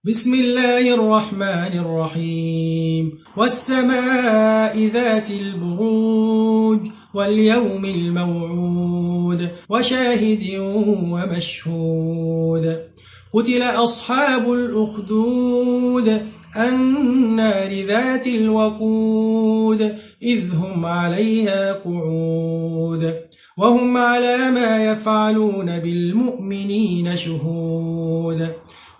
بسم الله الرحمن الرحيم والسماء ذات البروج واليوم الموعود وشاهد ومشهود قتل أصحاب الأخدود النار ذات الوقود إذ هم عليها قعود وهم على ما يفعلون بالمؤمنين شهود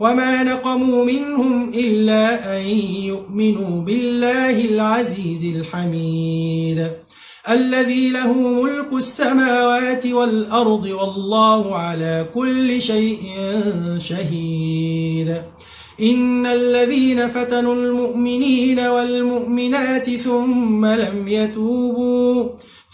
وما نقموا منهم إلا أن يؤمنوا بالله العزيز الحميد الذي له ملك السماوات والأرض والله على كل شيء شهيد إن الذين فتنوا المؤمنين والمؤمنات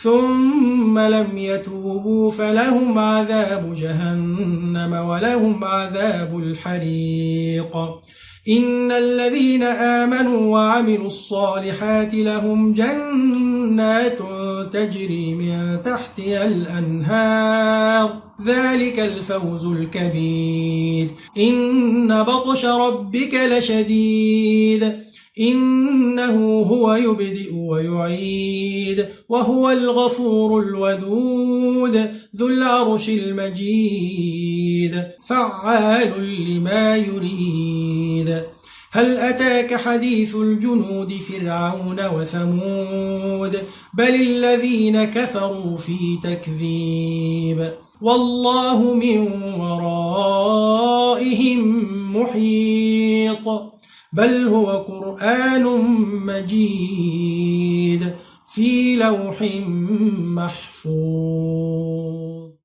ثم لم يتوبوا فلهم عذاب جهنم ولهم عذاب الحريق إن الذين آمنوا وعملوا الصالحات لهم جنات تجري من تحتها الأنهار ذلك الفوز الكبير إن بطش ربك لشديد إنه هو يبدئ ويعيد وهو الغفور الودود ذو العرش المجيد فعال لما يريد هل أتاك حديث الجنود فرعون وثمود بل الذين كفروا في تكذيب والله من ورائهم محيط بل هو قرآن مجيد في لوح محفوظ.